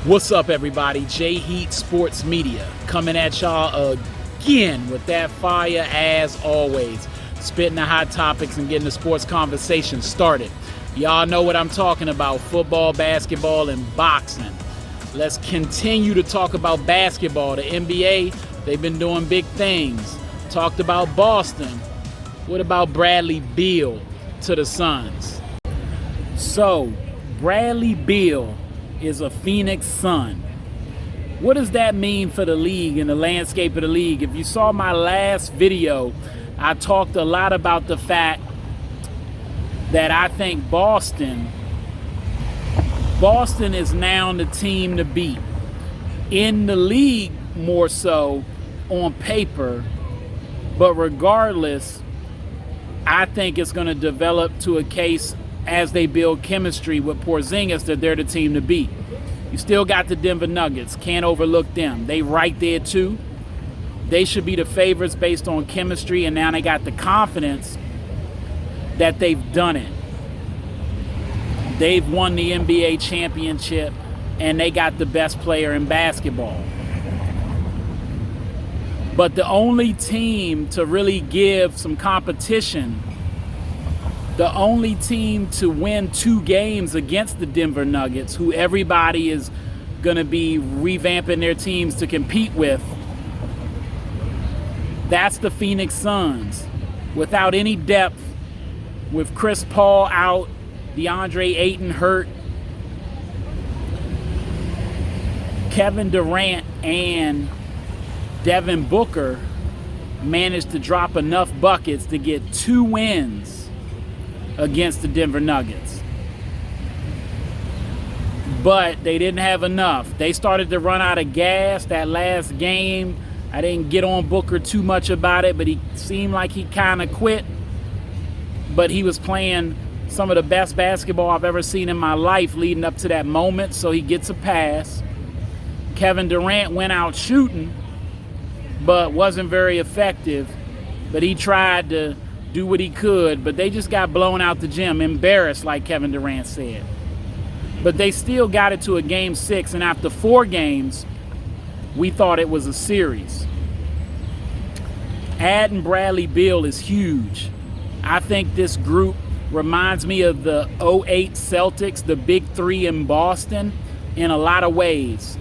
What's up, everybody? J-Heat Sports Media coming at y'all again with that fire as always. Spitting the hot topics and getting the sports conversation started. Y'all know what I'm talking about: football, basketball, and boxing. Let's continue to talk about basketball. The NBA, they've been doing big things. Talked about Boston. What about Bradley Beal to the Suns? So, Bradley Beal is a Phoenix Sun. What does that mean for the league and the landscape of the league? If you saw my last video, I talked a lot about the fact that I think Boston is now the team to beat. In the league, more so on paper, but regardless, I think it's going to develop to a case as they build chemistry with Porzingis that they're the team to beat. You still got the Denver Nuggets. Can't overlook them. They right there too. They should be the favorites based on chemistry, and now they got the confidence that they've done it. They've won the NBA championship, and they got the best player in basketball. But the only team to really give some competition, the only team to win 2 games against the Denver Nuggets, who everybody is going to be revamping their teams to compete with, that's the Phoenix Suns. Without any depth, with Chris Paul out, DeAndre Ayton hurt, Kevin Durant and Devin Booker managed to drop enough buckets to get 2 wins against the Denver Nuggets. But they didn't have enough. They started to run out of gas that last game. I didn't get on Booker too much about it, but he seemed like he kind of quit. But he was playing some of the best basketball I've ever seen in my life leading up to that moment, so he gets a pass. Kevin Durant went out shooting, but wasn't very effective. But he tried to do what he could, but they just got blown out the gym, embarrassed, like Kevin Durant said. But they still got it to a game 6, and after 4 games, we thought it was a series. Adding Bradley Beal is huge. I think this group reminds me of the 2008 Celtics, the Big Three in Boston, in a lot of ways.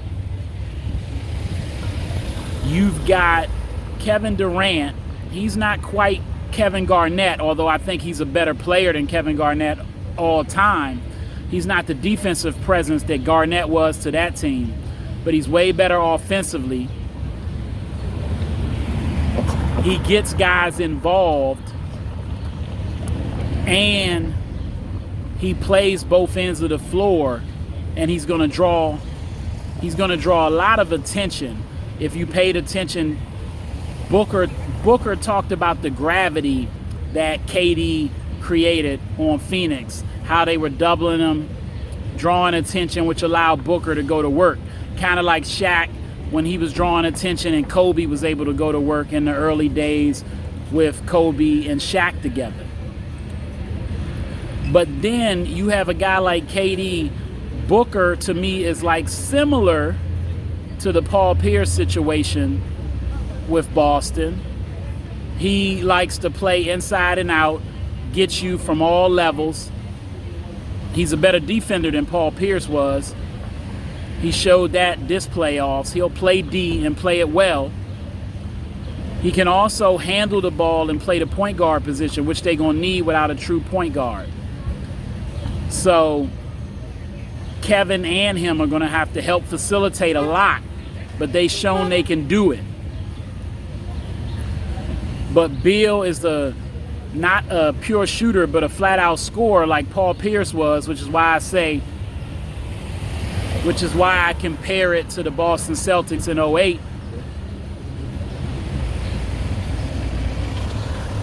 You've got Kevin Durant. He's not quite Kevin Garnett, although I think he's a better player than Kevin Garnett all time. He's not the defensive presence that Garnett was to that team, but he's way better offensively. He gets guys involved, and he plays both ends of the floor, and he's going to draw a lot of attention. If you paid attention, Booker talked about the gravity that KD created on Phoenix, how they were doubling him, drawing attention, which allowed Booker to go to work. Kind of like Shaq when he was drawing attention and Kobe was able to go to work in the early days with Kobe and Shaq together. But then you have a guy like KD. Booker, to me, is like similar to the Paul Pierce situation with Boston. He likes to play inside and out, get you from all levels. He's a better defender than Paul Pierce was. He showed that this playoffs. He'll play D and play it well. He can also handle the ball and play the point guard position, which they're going to need without a true point guard. So Kevin and him are going to have to help facilitate a lot, but they've shown they can do it. But Beal is not a pure shooter, but a flat-out scorer like Paul Pierce was, which is why I compare it to the Boston Celtics in 2008.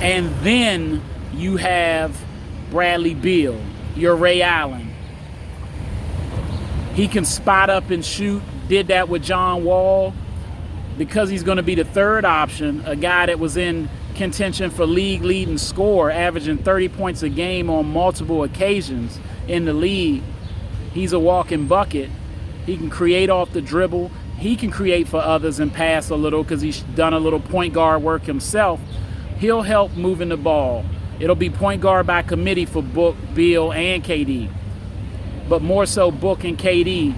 And then you have Bradley Beal, your Ray Allen. He can spot up and shoot, did that with John Wall. Because he's going to be the third option, a guy that was in contention for league leading score, averaging 30 points a game on multiple occasions in the league. He's a walking bucket. He can create off the dribble. He can create for others and pass a little because he's done a little point guard work himself. He'll help moving the ball. It'll be point guard by committee for Book, Beal, and KD. But more so Book and KD.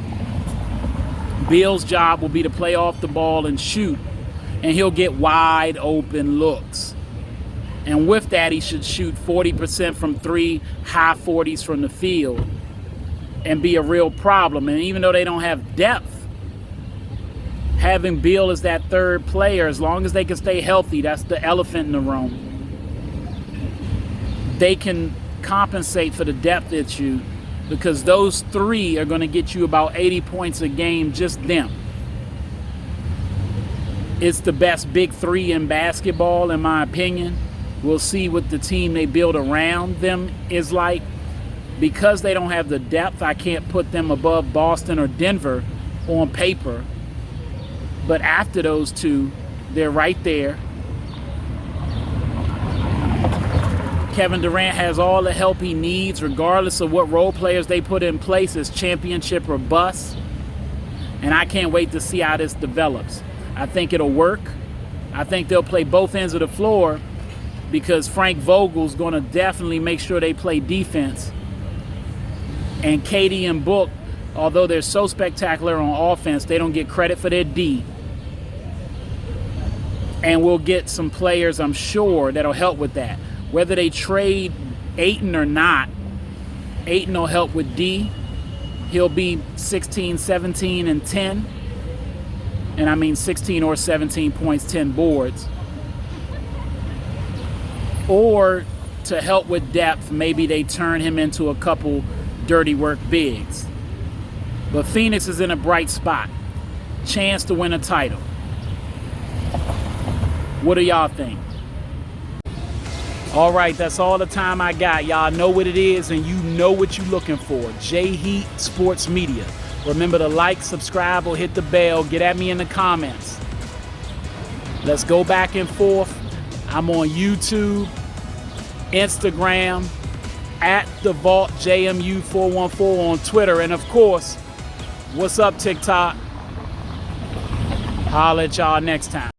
Beal's job will be to play off the ball and shoot, and he'll get wide open looks. And with that, he should shoot 40% from three, high 40s from the field, and be a real problem. And even though they don't have depth, having Beal as that third player, as long as they can stay healthy, that's the elephant in the room, they can compensate for the depth issue, because those three are going to get you about 80 points a game, just them. It's the best big three in basketball, in my opinion. We'll see what the team they build around them is like. Because they don't have the depth, I can't put them above Boston or Denver on paper. But after those two, they're right there. Kevin Durant has all the help he needs, regardless of what role players they put in place. It's championship or bust. And I can't wait to see how this develops. I think it'll work. I think they'll play both ends of the floor, because Frank Vogel's going to definitely make sure they play defense. And KD and Book, although they're so spectacular on offense, they don't get credit for their D. And we'll get some players, I'm sure, that'll help with that. Whether they trade Ayton or not, Ayton will help with D. He'll be 16, 17, and 10. And I mean 16 or 17 points, 10 boards. Or to help with depth, maybe they turn him into a couple dirty work bigs. But Phoenix is in a bright spot. Chance to win a title. What do y'all think? All right, that's all the time I got. Y'all know what it is, and you know what you're looking for. J-Heat Sports Media. Remember to like, subscribe, or hit the bell. Get at me in the comments. Let's go back and forth. I'm on YouTube, Instagram, at the Vault JMU414 on Twitter, and of course, what's up TikTok? Holla at y'all next time.